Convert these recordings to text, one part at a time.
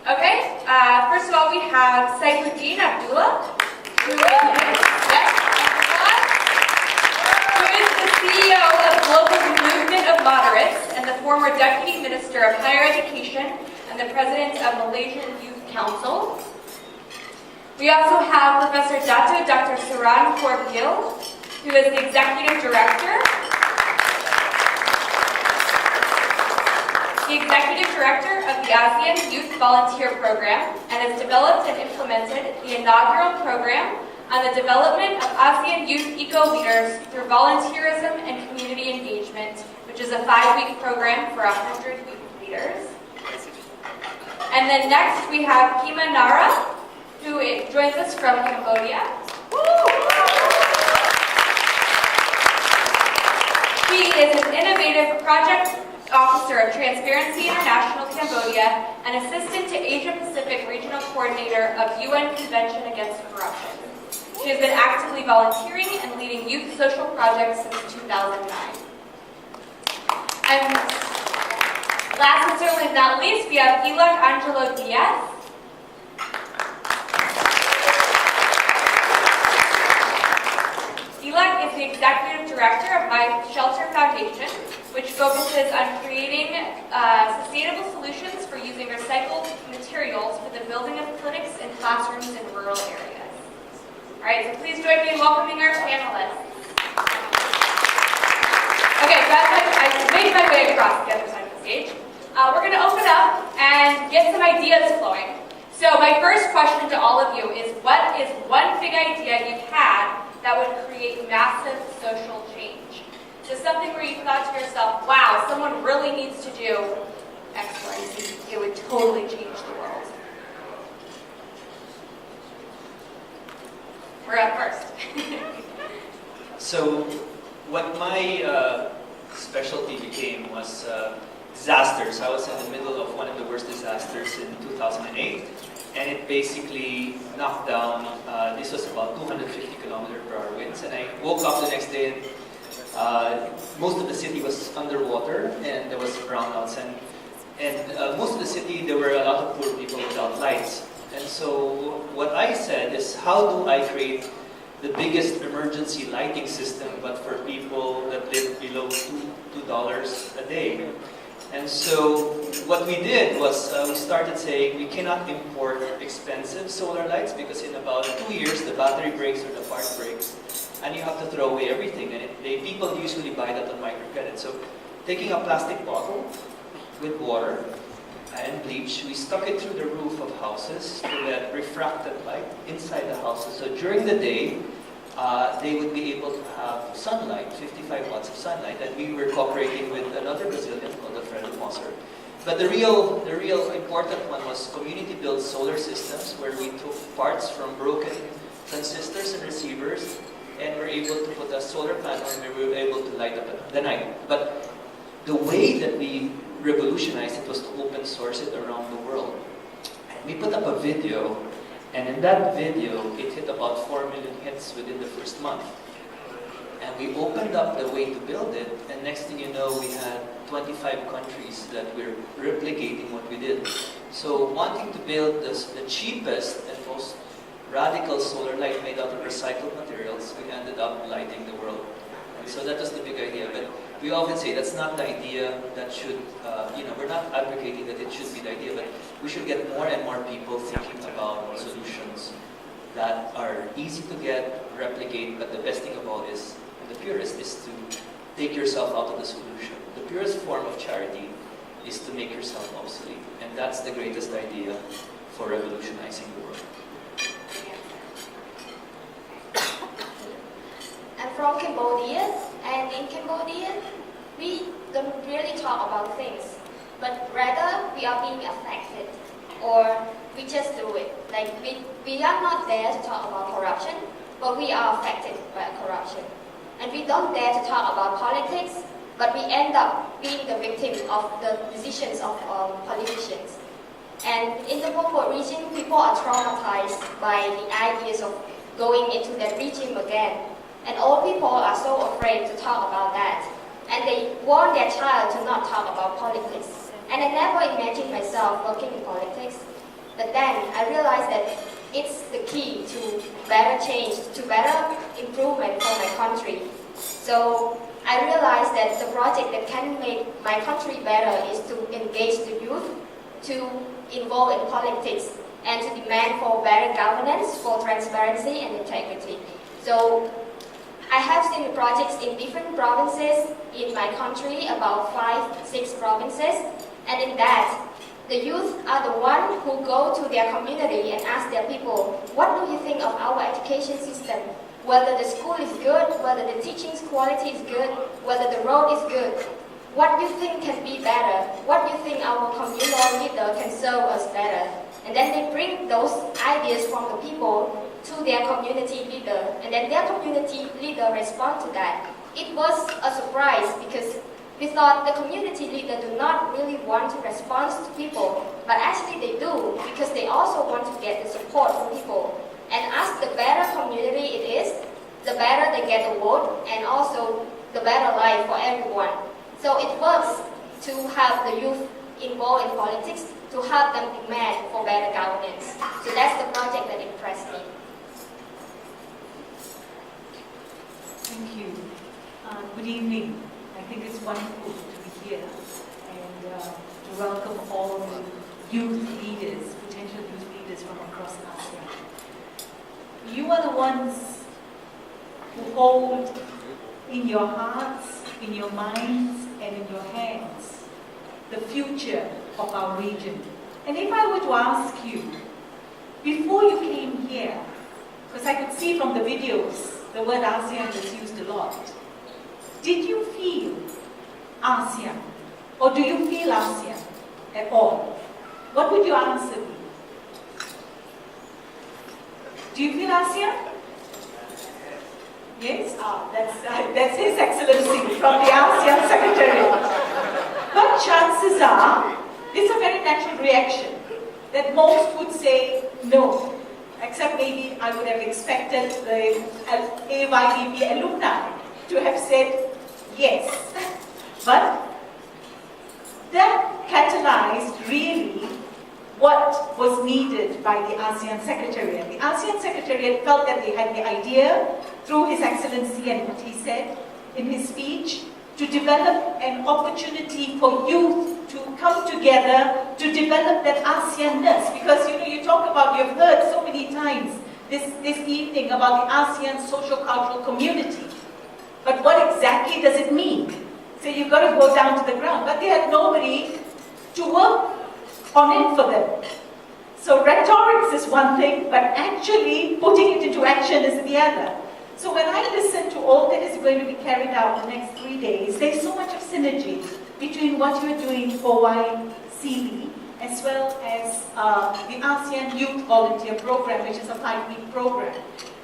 Okay, first of all, we have Saifuddin Abdullah, who is the CEO of Global Movement of Moderates and the former Deputy Minister of Higher Education and the President of Malaysian Youth Council. We also have Professor Dr. Saran Korbil, who is the Executive Director. The Executive Director of the ASEAN Youth Volunteer Program and has developed and implemented the inaugural program on the development of ASEAN Youth Eco-Leaders through volunteerism and community engagement, which is a 5-week program for 100 youth leaders. And then next we have Kima Nara, who joins us from Cambodia. He is an innovative project officer of Transparency International Cambodia and assistant to Asia Pacific Regional Coordinator of UN Convention Against Corruption. She has been actively volunteering and leading youth social projects since 2009. And last but certainly not least, we have Ilak Angelo Diaz. Ilak is the Executive Director of My Shelter Foundation, which focuses on creating sustainable solutions for using recycled materials for the building of clinics and classrooms in rural areas. All right, so please join me in welcoming our panelists. Okay, so I made my way across the other side of the stage. We're going to open up and get some ideas flowing. So my first question to all of you is, what is one big idea you've had that would create massive social change? So something where you thought to yourself, wow, someone really needs to do X, Y, Z. It would totally change the world. We're up first. So what my specialty became was disasters. I was in the middle of one of the worst disasters in 2008, and it basically knocked down, this was about 250km/h winds, and I woke up the next day and most of the city was underwater and there was brownouts, and most of the city there were a lot of poor people without lights. And so what I said is, how do I create the biggest emergency lighting system but for people that live below $2 a day? And so what we did was we started saying we cannot import expensive solar lights because in about 2 years the battery breaks or the part breaks and you have to throw away everything. And people usually buy that on microcredit. So taking a plastic bottle with water and bleach, we stuck it through the roof of houses to let refracted light inside the houses. So during the day, they would be able to have sunlight, 55 watts of sunlight, and we were cooperating with another Brazilian called Alfredo Mosser. But the real important one was community-built solar systems, where we took parts from broken transistors and receivers, and were able to put a solar panel, and we were able to light up the night. But the way that we revolutionized it was to open source it around the world. And we put up a video, and in that video, it hit about 4 million hits within the first month. And we opened up the way to build it, and next thing you know, we had 25 countries that were replicating what we did. So wanting to build the cheapest and most radical solar light made out of recycled materials, we ended up lighting the world. And so that was the big idea. But we often say that's not the idea that should, we're not advocating that it should be the idea, but we should get more and more people thinking about solutions that are easy to get, replicate, but the best thing of all is, and the purest, is to take yourself out of the solution. The purest form of charity is to make yourself obsolete. And that's the greatest idea for revolutionizing the world. I'm from Cambodia, and in Cambodia, we don't really talk about things, but rather we are being affected, or we just do it. Like we are not there to talk about corruption, but we are affected by corruption. And we don't dare to talk about politics, but we end up being the victim of the decisions of politicians. And in the Pol region, people are traumatized by the ideas of going into that regime again. And all people are so afraid to talk about that. And they want their child to not talk about politics. And I never imagined myself working in politics. But then I realized that it's the key to better change, to better improvement for my country. So I realized that the project that can make my country better is to engage the youth, to involve in politics, and to demand for better governance, for transparency and integrity. So I have seen the projects in different provinces in my country, about 5-6 provinces, and in that, the youth are the ones who go to their community and ask their people, what do you think of our education system? Whether the school is good, whether the teaching quality is good, whether the road is good. What do you think can be better? What do you think our communal leader can serve us better? And then they bring those ideas from the people to their community leader, and then their community leader respond to that. It was a surprise because we thought the community leader do not really want to respond to people, but actually they do, because they also want to get the support from people. And as the better community it is, the better they get the vote, and also the better life for everyone. So it works to have the youth involved in politics, to help them demand for better governance. So that's the project that impressed me. Thank you. Good evening. I think it's wonderful to be here and to welcome all the youth leaders, potential youth leaders from across ASEAN. You are the ones who hold in your hearts, in your minds, and in your hands the future of our region. And if I were to ask you, before you came here, because I could see from the videos, the word ASEAN was used a lot. Did you feel ASEAN? Or do you feel ASEAN at all? What would your answer be? Do you feel ASEAN? Yes? That's His Excellency from the ASEAN Secretariat. But chances are, it's a very natural reaction that most would say no. Except maybe I would have expected the AYDP alumni to have said yes. But that catalyzed really what was needed by the ASEAN Secretariat. The ASEAN Secretariat felt that they had the idea, through His Excellency and what he said in his speech, to develop an opportunity for youth to come together to develop that ASEAN-ness. Because you talk about, you've heard so many times this evening about the ASEAN social-cultural community. But what exactly does it mean? So you've got to go down to the ground. But they had nobody to work on it for them. So rhetorics is one thing, but actually putting it into action is the other. So when I listen to all that is going to be carried out the next 3 days, there's so much of synergy between what you're doing for Yseali as well as the ASEAN Youth Volunteer Program, which is a 5-week program.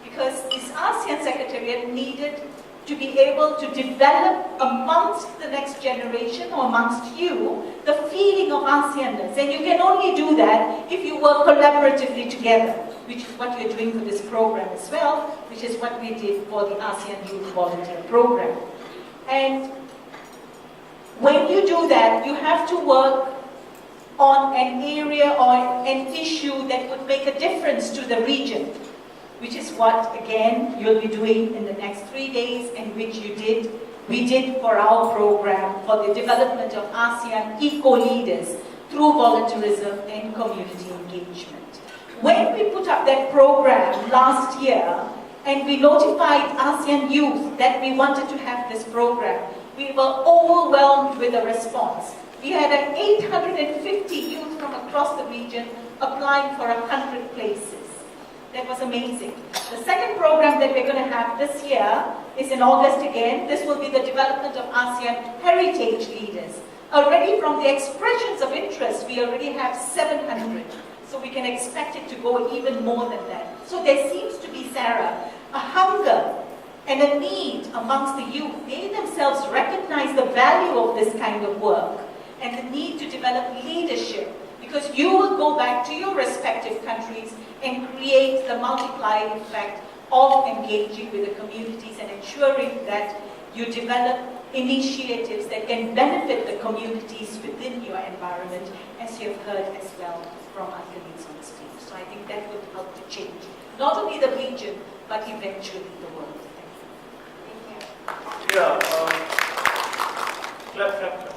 Because this ASEAN Secretariat needed to be able to develop amongst the next generation or amongst you the feeling of ASEAN-ness. And you can only do that if you work collaboratively together, which is what you're doing for this program as well, which is what we did for the ASEAN Youth Volunteer Program. And when you do that, you have to work on an area or an issue that would make a difference to the region, which is what, again, you'll be doing in the next 3 days, and which we did for our program for the development of ASEAN eco-leaders through volunteerism and community engagement. When we put up that program last year, and we notified ASEAN youth that we wanted to have this program, we were overwhelmed with the response. We had 850 youth from across the region applying for 100 places. That was amazing. The second program that we're going to have this year is in August again. This will be the development of ASEAN heritage leaders. Already from the expressions of interest, we already have 700. So we can expect it to go even more than that. So there seems to be, Sarah, a hunger and a need amongst the youth. They themselves recognize the value of this kind of work and the need to develop leadership, because you will go back to your respective countries and create the multiplier effect of engaging with the communities and ensuring that you develop initiatives that can benefit the communities within your environment, as you have heard as well from our colleagues on not only the region, but eventually the world. Thank you. Yeah. Clap, clap, clap.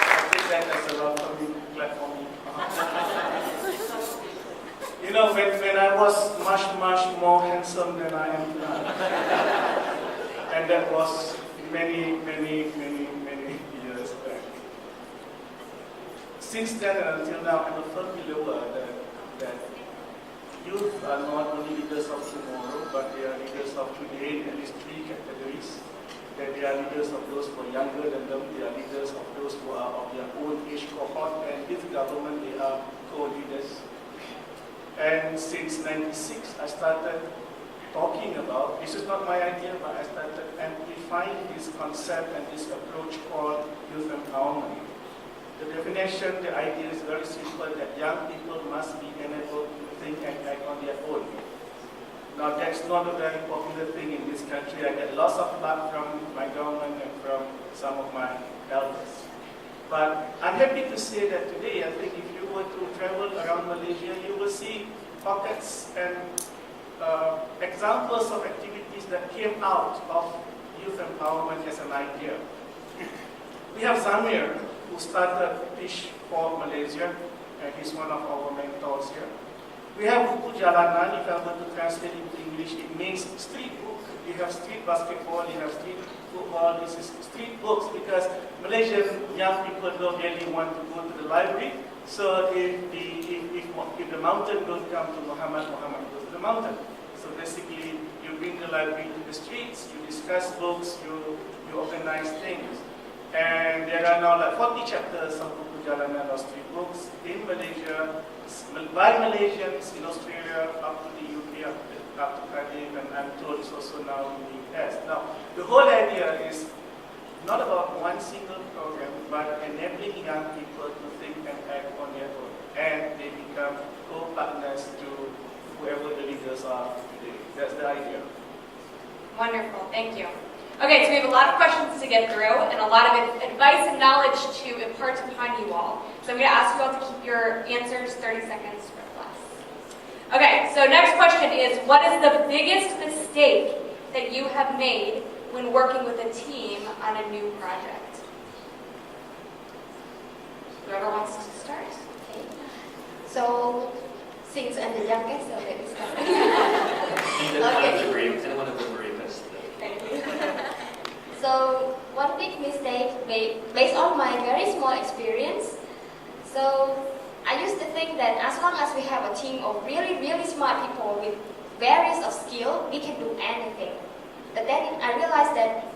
I think that's a lot for me. Clap for me. You know, when I was much more handsome than I am now, and that was many years back. Since then and until now, I'm a firm believer that youth are not only leaders of tomorrow, but they are leaders of today in at least three categories. That they are leaders of those who are younger than them, they are leaders of those who are of their own age cohort, and with government they are co-leaders. And since '96, I started talking about, this is not my idea, but I started amplifying this concept and this approach called youth empowerment. The definition, the idea is very simple, that young people must be enabled to think and act on their own. Now that's not a very popular thing in this country. I get lots of flack from my government and from some of my elders. But I'm happy to say that today, I think if you were to travel around Malaysia, you will see pockets and examples of activities that came out of youth empowerment as an idea. We have Zamir, who started Fish for Malaysia, and he's one of our mentors here. We have Buku Jalanan, if I were to translate into English, it means street book. You have street basketball, you have street football, this is street books, because Malaysian young people don't really want to go to the library. So if the mountain don't come to Muhammad goes to the mountain. So basically, you bring the library to the streets, you discuss books, you organize things. And there are now like 40 chapters of Buku Jalanan or street books in Malaysia, by Malaysians, in Australia, up to the UK, up to Cardiff, and I'm told it's also now in the US. Now, the whole idea is not about one single program, but enabling young people to think and act on their own. And they become co-partners to whoever the leaders are today. That's the idea. Wonderful, thank you. Okay, so we have a lot of questions to get through and a lot of advice and knowledge to impart upon you all. So I'm going to ask you all to keep your answers 30 seconds or less. Okay, so next question is, what is the biggest mistake that you have made when working with a team on a new project? Whoever wants to start. Okay. So, since I'm the youngest, so let me start. Anyone of the bravest. Thank you. So, one big mistake based on my very small experience. So, I used to think that as long as we have a team of really smart people with various of skill, we can do anything. But then I realized that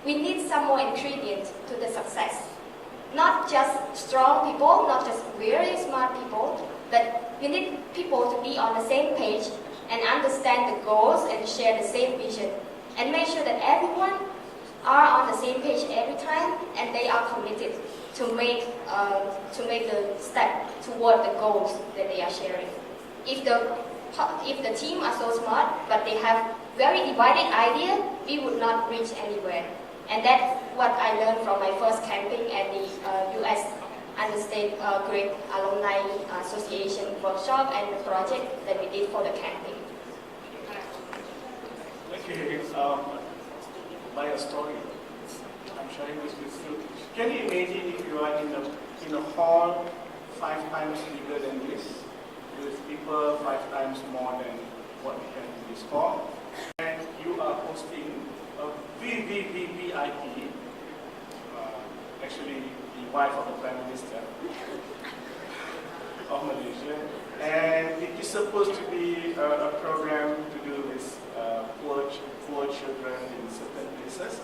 we need some more ingredients to the success. Not just strong people, not just very smart people, but we need people to be on the same page and understand the goals and share the same vision. And make sure that everyone are on the same page every time and they are committed to make the step toward the goals that they are sharing. If the team are so smart, but they have very divided idea, we would not reach anywhere. And that's what I learned from my first camping at the US Understate Great Alumni Association workshop and the project that we did for the camping. Okay, by a story. I'm sharing this with you. Can you imagine if you are in a hall 5 times bigger than this, with people 5 times more than what we have in this hall, and you are hosting a VIP, actually the wife of the Prime Minister of Malaysia, and it is supposed to be a program to do with poor children in certain places.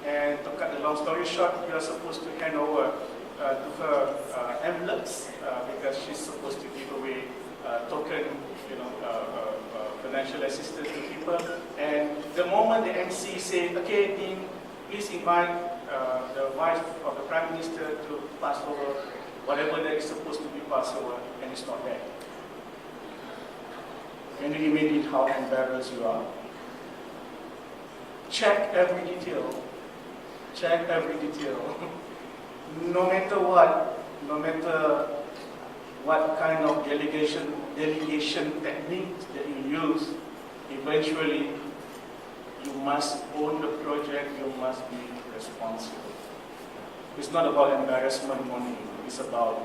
And to cut the long story short, we are supposed to hand over to her envelopes because she's supposed to give away token, financial assistance to people. And the moment the MC said, "Okay, Dean, please invite the wife of the Prime Minister to pass over whatever that is supposed to be passed over," and it's not there. Can you imagine how embarrassed you are? Check every detail. Check every detail. No matter what, no matter what kind of delegation techniques that you use, eventually you must own the project, you must be responsible. It's not about embarrassment only, it's about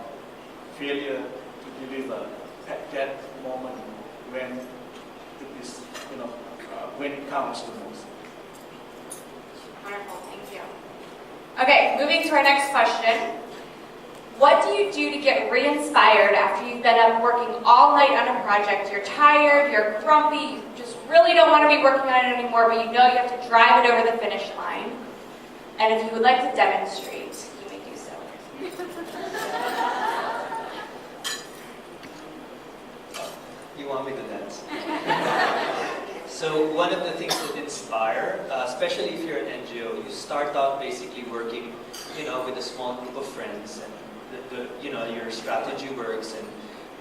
failure to deliver at that moment when it is, when it counts the most. Wonderful, thank you. Okay, moving to our next question. What do you do to get re-inspired after you've been up working all night on a project? You're tired, you're grumpy, you just really don't want to be working on it anymore, but you know you have to drive it over the finish line. And if you would like to demonstrate, you may do so. You want me to dance? So one of the things that inspire, especially if you're an NGO, you start out basically working, with a small group of friends, and your strategy works, and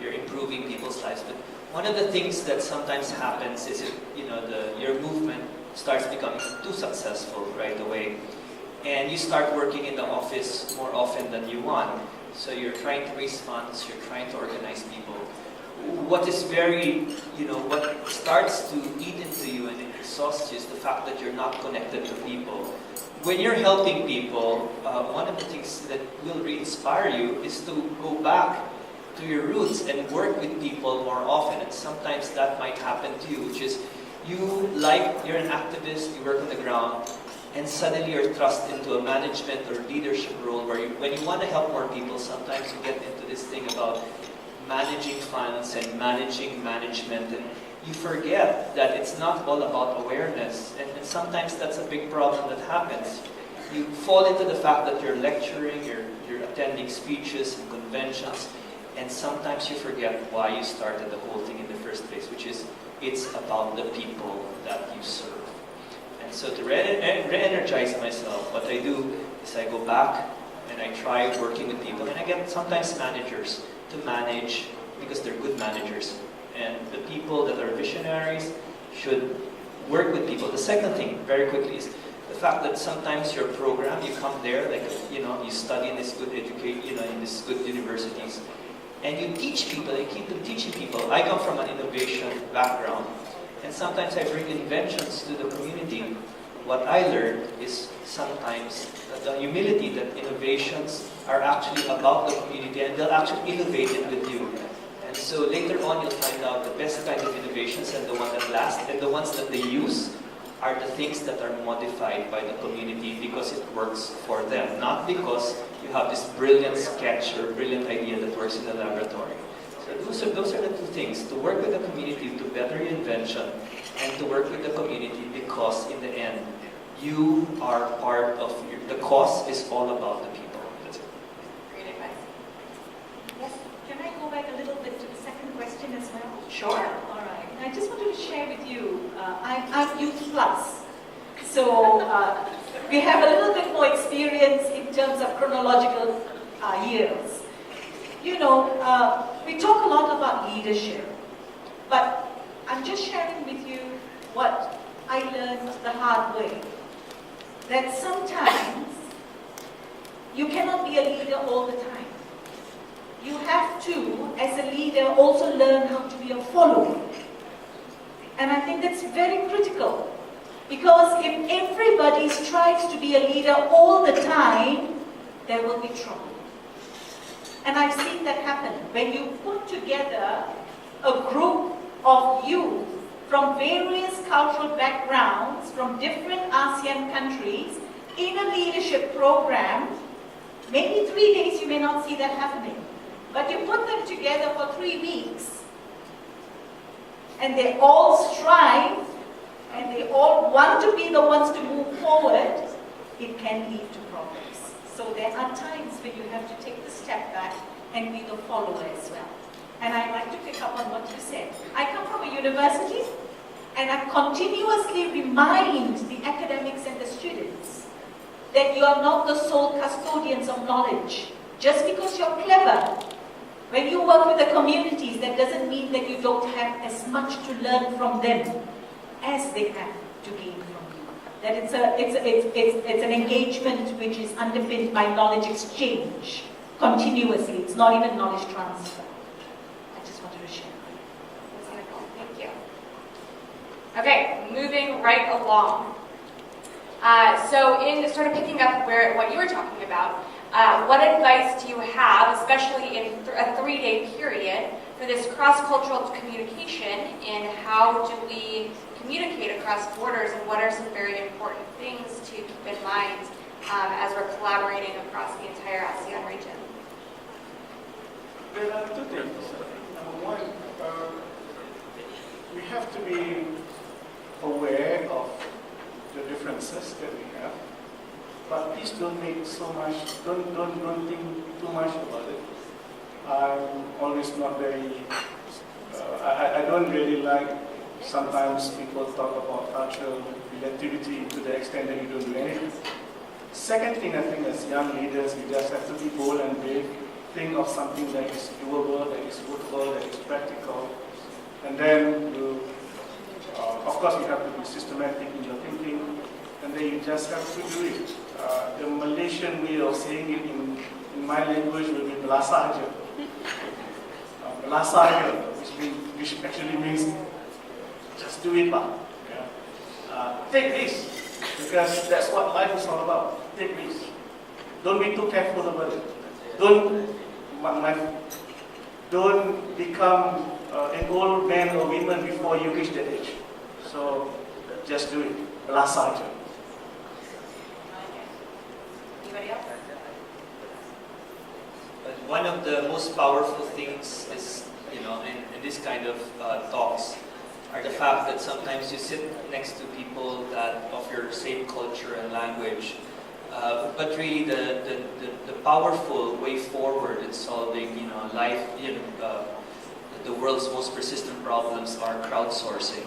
you're improving people's lives. But one of the things that sometimes happens is, your movement starts becoming too successful right away, and you start working in the office more often than you want. So you're trying to raise funds, you're trying to organize people. What is what starts to eat into you and exhausts you is the fact that you're not connected to people. When you're helping people, one of the things that will re-inspire you is to go back to your roots and work with people more often. And sometimes that might happen to you, which is you're an activist, you work on the ground, and suddenly you're thrust into a management or leadership role where when you want to help more people, sometimes you get into this thing about managing funds and managing management, and you forget that it's not all about awareness, and sometimes that's a big problem that happens. You fall into the fact that you're lecturing, you're attending speeches and conventions, and sometimes you forget why you started the whole thing in the first place, which is it's about the people that you serve. And so to re-energize myself, what I do is I go back and I try working with people, and I get sometimes managers to manage because they're good managers. And the people that are visionaries should work with people. The second thing, very quickly, is the fact that sometimes your program, you come there, you study in this good in these good universities, and you teach people, and keep them teaching people. I come from an innovation background, and sometimes I bring inventions to the community. What I learned is sometimes the humility that innovations are actually about the community, and they'll actually innovate it with you. And so later on, you'll find out the best kind of innovations and the ones that last, and the ones that they use are the things that are modified by the community because it works for them, not because you have this brilliant sketch or brilliant idea that works in the laboratory. So those are the two things: to work with the community to better your invention, and to work with the community because in the end, you are part of the cause is all about the people. That's it. Great advice. Yes. Can I go back a little bit to the second question as well? Sure. All right. And I just wanted to share with you, I'm Youth Plus. So we have a little bit more experience in terms of chronological years. We talk a lot about leadership, but I'm just sharing with you what I learned the hard way. That sometimes you cannot be a leader all the time. You have to, as a leader, also learn how to be a follower. And I think that's very critical. Because if everybody strives to be a leader all the time, there will be trouble. And I've seen that happen. When you put together a group of youth from various cultural backgrounds, from different ASEAN countries, in a leadership program, maybe 3 days you may not see that happening. But you put them together for 3 weeks, and they all strive, and they all want to be the ones to move forward, it can lead to progress. So there are times when you have to take the step back and be the follower as well. And I'd like to pick up on what you said. I come from a university, and I continuously remind the academics and the students that you are not the sole custodians of knowledge. Just because you're clever, when you work with the communities, that doesn't mean that you don't have as much to learn from them as they have to gain from you. That it's an engagement which is underpinned by knowledge exchange continuously. It's not even knowledge transfer. Okay, moving right along. So in sort of picking up what you were talking about, what advice do you have, especially in a 3-day period, for this cross-cultural communication, and how do we communicate across borders, and what are some very important things to keep in mind as we're collaborating across the entire ASEAN region? There are two things. Number one, we have to be aware of the differences that we have, but please don't think too much about it. I'm always not very, I don't really like sometimes people talk about cultural relativity to the extent that you don't do anything. Second thing, I think as young leaders, we just have to be bold and brave, think of something that is doable, that is workable, that is practical, and then you, of course, you have to be systematic in your thinking, and then you just have to do it. The Malaysian way of saying it in my language will be belasa aja. Belasa aja, which actually means just do it, pak. Yeah. Take risks, because that's what life is all about. Take risks. Don't be too careful about it. Don't become an old man or woman before you reach that age. So just do it. Belasa aja. Anybody else? One of the most powerful things is, in this kind of talks, are the fact that sometimes you sit next to people that of your same culture and language, but really the powerful way forward in solving, the world's most persistent problems are crowdsourcing.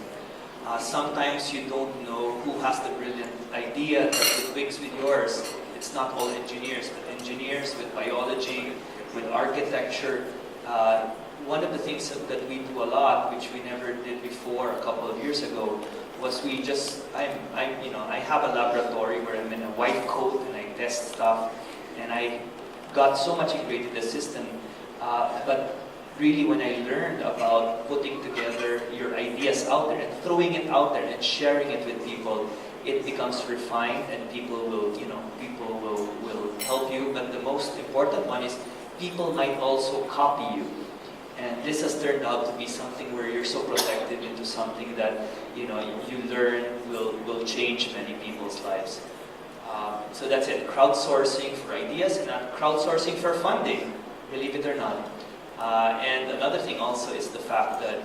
Sometimes you don't know who has the brilliant idea that conflicts with yours. It's not all engineers, but engineers with biology, with architecture. One of the things that we do a lot, which we never did before a couple of years ago, was I have a laboratory where I'm in a white coat and I test stuff, and I got so much integrated in the system. But really, when I learned about putting together your ideas out there and throwing it out there and sharing it with people, it becomes refined, and people will help you. But the most important one is people might also copy you. And this has turned out to be something where you're so protected into something that you learn will change many people's lives. So that's it. Crowdsourcing for ideas and not crowdsourcing for funding, believe it or not. And another thing also is the fact that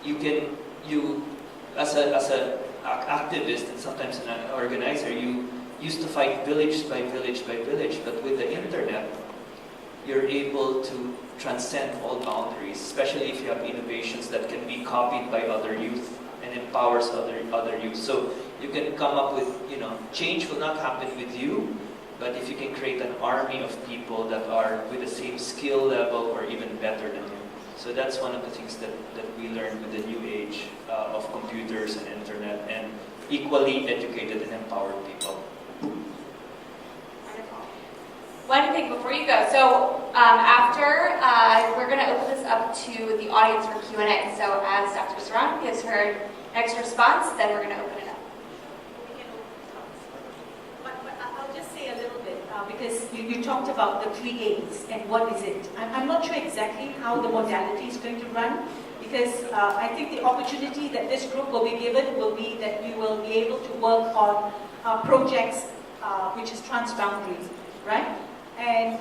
you as an activist and sometimes an organizer, you used to fight village by village by village, but with the internet, you're able to transcend all boundaries, especially if you have innovations that can be copied by other youth and empowers other youth. So you can come up with, change will not happen with you, but if you can create an army of people that are with the same skill level or even better than you. So that's one of the things that we learned with the new age of computers and internet, and equally educated and empowered people. One thing before you go. So after, we're going to open this up to the audience for Q&A. So as Dr. Sarang gives her next response, then we're going to open it up. I'll just say a little bit, because you talked about the 3 A's and what is it. I'm not sure exactly how the modality is going to run, because I think the opportunity that this group will be given will be that you will be able to work on projects which is transboundary, right? And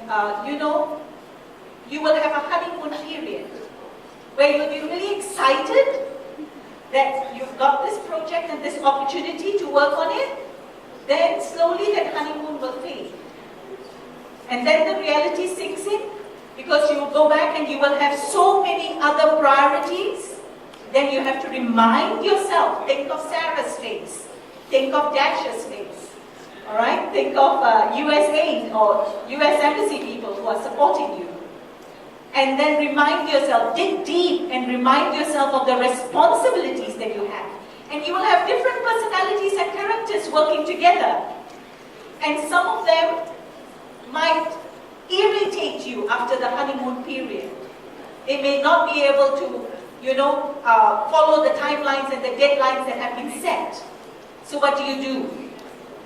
you will have a honeymoon period where you'll be really excited that you've got this project and this opportunity to work on it. Then slowly that honeymoon will fade. And then the reality sinks in, because you will go back and you will have so many other priorities. Then you have to remind yourself, think of Sarah's face, think of Dash's face. All right, think of US aid or US embassy people who are supporting you. And then remind yourself, dig deep and remind yourself of the responsibilities that you have. And you will have different personalities and characters working together. And some of them might irritate you after the honeymoon period. They may not be able to follow the timelines and the deadlines that have been set. So what do?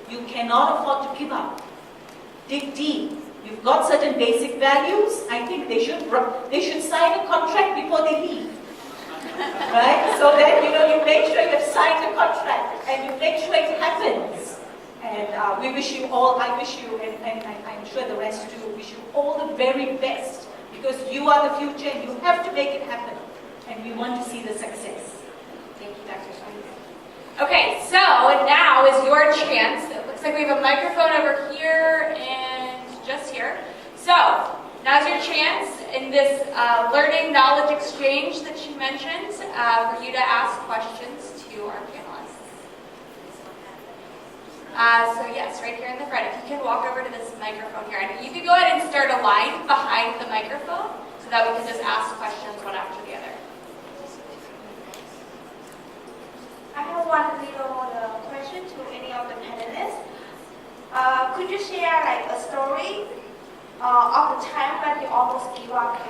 You cannot afford to give up. Dig deep. You've got certain basic values. I think they should sign a contract before they leave. Right? So that you make sure you've signed the contract and you make sure it happens. And we wish you all, I wish you, and I'm sure the rest too, wish you all the very best, because you are the future and you have to make it happen. And we want to see the success. Thank you, Dr. Shah. Okay, so now is your chance. It looks like we have a microphone over here and just here. So now's your chance in this learning knowledge exchange that she mentioned for you to ask questions to our panelists. So yes, right here in the front. If you can walk over to this microphone here. And you can go ahead and start a line behind the microphone so that we can just ask questions one after the other. I have one little question to any of the panelists. Could you share like a story of the time when you almost give up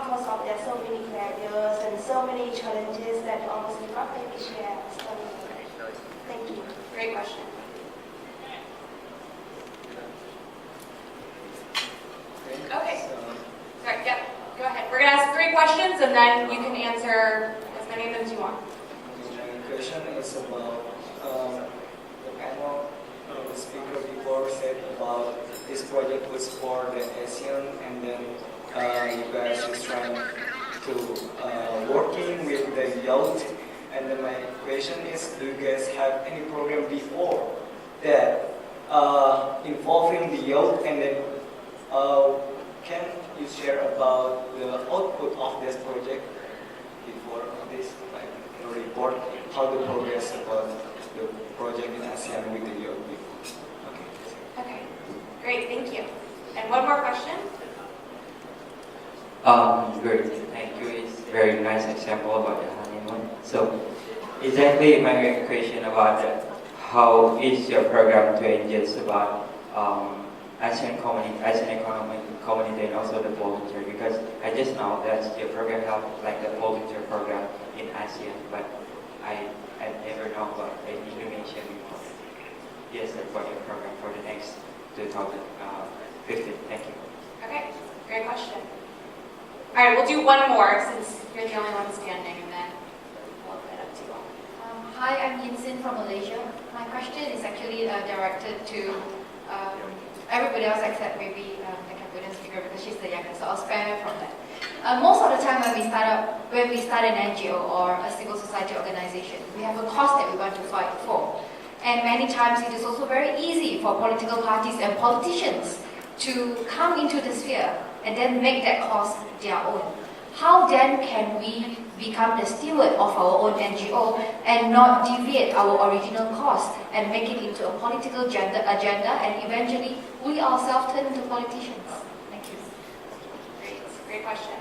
because of there's so many barriers and so many challenges that you almost give up? Maybe share a story. Thank you. Great question. Okay. Sorry, yep. Go ahead. We're going to ask 3 questions and then you can answer as many of them as you want. The question is about the panel. The speaker before said about this project was for the ASEAN, and then you guys is trying to working with the youth. And then my question is, do you guys have any program before that involving the youth? And then can you share about the output of this project before this, like report how the progress about the project in ASEAN with the youth people? Okay. Great. Thank you. And one more question. Great. Thank you. It's a very nice example about the honeymoon. So, exactly my question about how is your program to engage about ASEAN community, ASEAN economic community, and also the volunteer, because I just know that your program have like the volunteer program in ASEAN, but I never know about the Indonesia before. Yes, that's for your program for the next 2015. Thank you. Okay. Great question. All right. We'll do one more since you're the only one standing, and then we'll open it up to you all. Hi, I'm Yinsin from Malaysia. My question is actually directed to everybody else except maybe the Cambodian speaker, because she's the youngest, so I'll spare her from that. Most of the time when we start an NGO or a civil society organization, we have a cause that we want to fight for. And many times it is also very easy for political parties and politicians to come into the sphere and then make that cause their own. How then can we become the steward of our own NGO and not deviate our original cause and make it into a political agenda and eventually we ourselves turn into politicians? Thank you. Great question.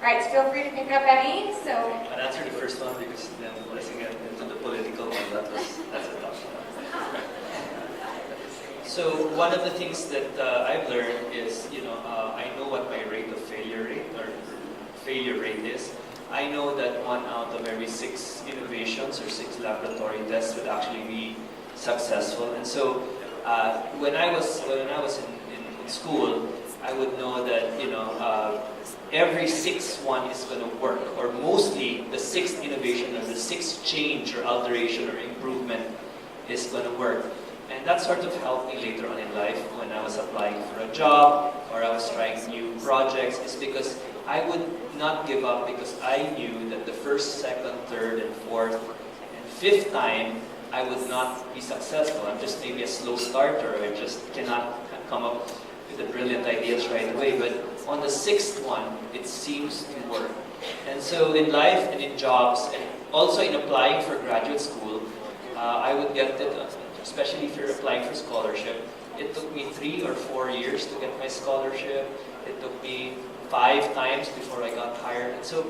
All right, so feel free to pick up any. So I'll answer the first one because then let's get into the political one. That's a tough one. So one of the things that I've learned is, I know what my rate of failure rate is. I know that 1 out of every 6 innovations or 6 laboratory tests would actually be successful. And so when I was in school, I would know that every 6th one is going to work, or mostly the 6th innovation or the 6th change or alteration or improvement is going to work. And that sort of helped me later on in life when I was applying for a job or I was trying new projects, is because I would not give up, because I knew that the 1st, 2nd, 3rd, and 4th, and 5th time I would not be successful. I'm just maybe a slow starter. I just cannot come up with the brilliant ideas right away. But on the 6th one, it seems to work. And so in life and in jobs, and also in applying for graduate school, I would get it, especially if you're applying for scholarship. It took me 3 or 4 years to get my scholarship. It took me 5 times before I got hired. And so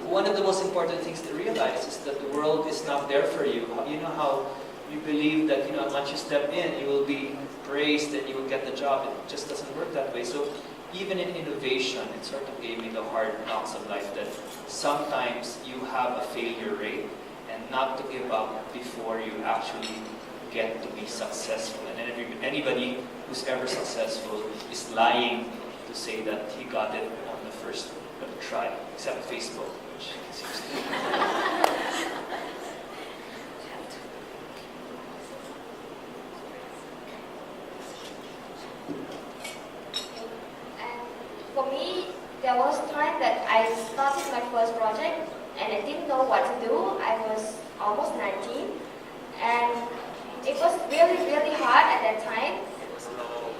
one of the most important things to realize is that the world is not there for you. You know how you believe that once you step in, you will be praised and you will get the job. It just doesn't work that way. So even in innovation, it sort of gave me the hard knocks of life that sometimes you have a failure rate and not to give up before you actually get to be successful. And anybody who's ever successful is lying to say that he got it on the first try, except Facebook, which seems to be. And for me, there was a time that I started my first project and I didn't know what to do. I was almost 19 and it was really, really hard at that time.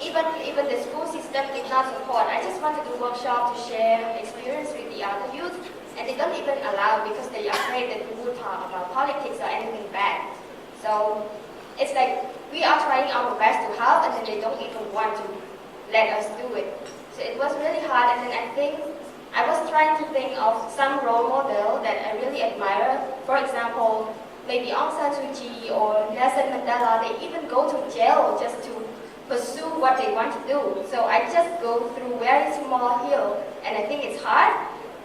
Even the school system did not support. I just wanted to workshop to share experience with the other youth, and they don't even allow because they're afraid that we would talk about politics or anything bad. So it's like we are trying our best to help, and then they don't even want to let us do it. So it was really hard, and then I think I was trying to think of some role model that I really admire. For example, maybe Aung San Suu Kyi or Nelson Mandela. They even go to jail just to pursue what they want to do. So I just go through very small hill, and I think it's hard.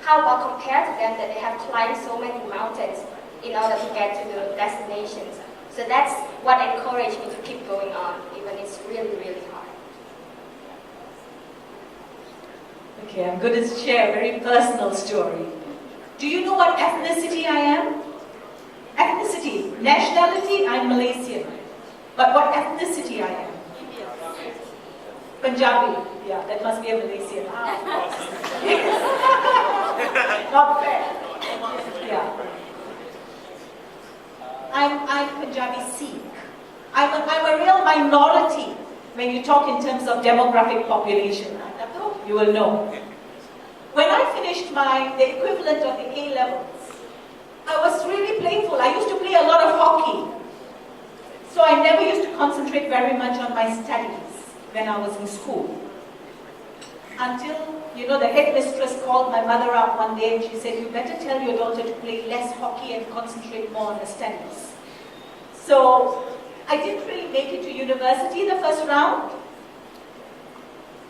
How about compared to them that they have climbed so many mountains in order to get to the destinations? So that's what encouraged me to keep going on, even it's really, really hard. Okay, I'm going to share a very personal story. Do you know what ethnicity I am? Ethnicity, nationality, I'm Malaysian. But what ethnicity I am? Punjabi. Yeah, that must be a Malaysian. Not fair. Yeah. I'm Punjabi Sikh. I'm a real minority when you talk in terms of demographic population. You will know. When I finished the equivalent of the A levels, I was really playful. I used to play a lot of hockey. So I never used to concentrate very much on my studies when I was in school. Until, the headmistress called my mother up one day and she said, you better tell your daughter to play less hockey and concentrate more on her studies. So I didn't really make it to university the first round.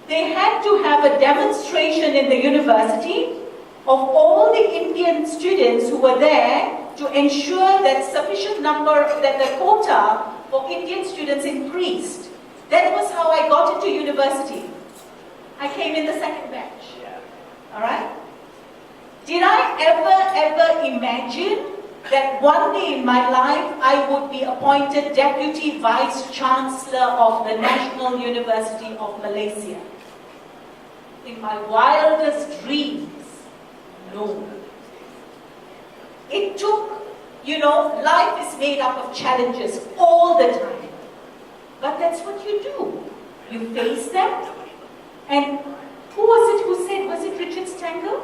They had to have a demonstration in the university of all the Indian students who were there to ensure that that the quota for Indian students increased. That was how I got into university. I came in the second batch. All right? Did I ever imagine that one day in my life I would be appointed Deputy Vice Chancellor of the National University of Malaysia? In my wildest dreams, no. It took, life is made up of challenges all the time. But that's what you do. You face them. And who was it who said, was it Richard Stengel?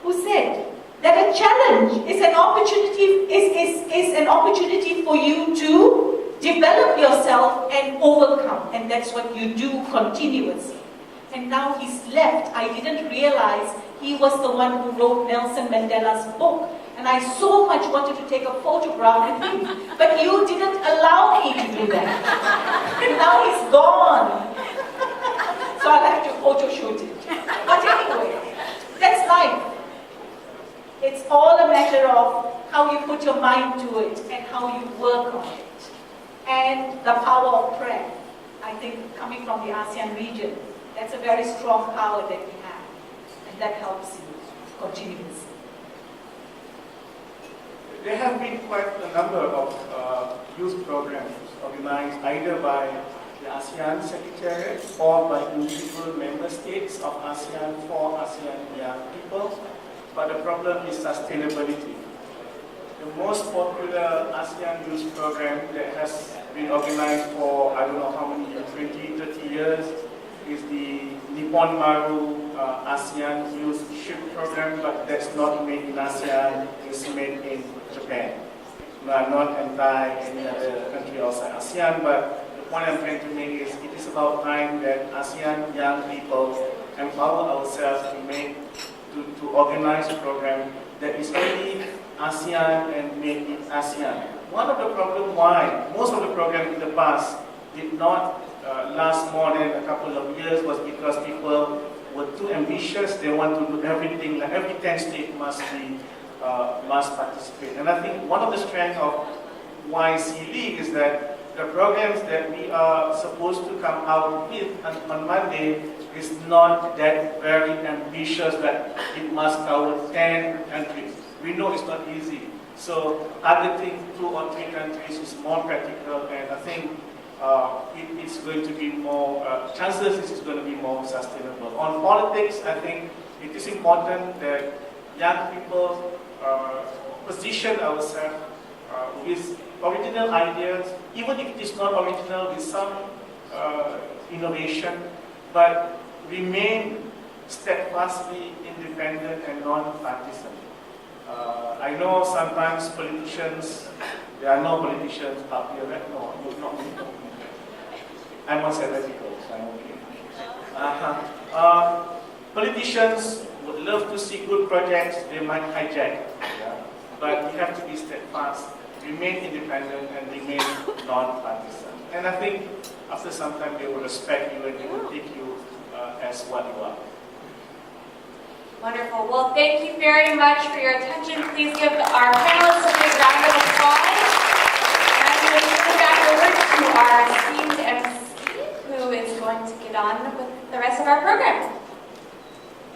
Who said that a challenge is an opportunity for you to develop yourself and overcome. And that's what you do continuously. And now he's left. I didn't realize he was the one who wrote Nelson Mandela's book. And I so much wanted to take a photograph with him. But you didn't allow me to do that. And now he's gone. So I'll have to photo shoot it. But anyway, that's life. It's all a matter of how you put your mind to it and how you work on it. And the power of prayer. I think coming from the ASEAN region, that's a very strong power that we have. And that helps you continuously. There have been quite a number of youth programs organized either by the ASEAN Secretariat or by individual member states of ASEAN for ASEAN young people. But the problem is sustainability. The most popular ASEAN youth program that has been organized for I don't know how many years, 20, 30 years, is the Nippon Maru ASEAN Youth Ship Program, but that's not made in ASEAN, it's made in Japan. I'm not anti any other country outside ASEAN, but the point I'm trying to make is it is about time that ASEAN young people empower ourselves to organize a program that is only ASEAN and made in ASEAN. One of the problems why most of the programs in the past did not last more than a couple of years was because people were too ambitious. They want to do everything, like every 10 states must participate. And I think one of the strengths of Yseali is that the programs that we are supposed to come out with on Monday is not that very ambitious that it must cover 10 countries. We know it's not easy. So targeting 2 or 3 countries is more practical, and I think it's going to be more, chances it's going to be more sustainable. On politics, I think it is important that young people position ourselves with original ideas, even if it is not original, with some innovation, but remain steadfastly independent and non-partisan. I know sometimes politicians, there are no politicians up here, right? No, not me. I'm on sabbatical, so I'm okay. Politicians would love to see good projects, they might hijack. Yeah? But we have to be steadfast, remain independent, and remain non-partisan. And I think after some time they will respect you and they will take you as what you are. Wonderful. Well, thank you very much for your attention. Please give our panelists a big round of applause. And we'll turn it back over to our esteemed MC, who is going to get on with the rest of our program.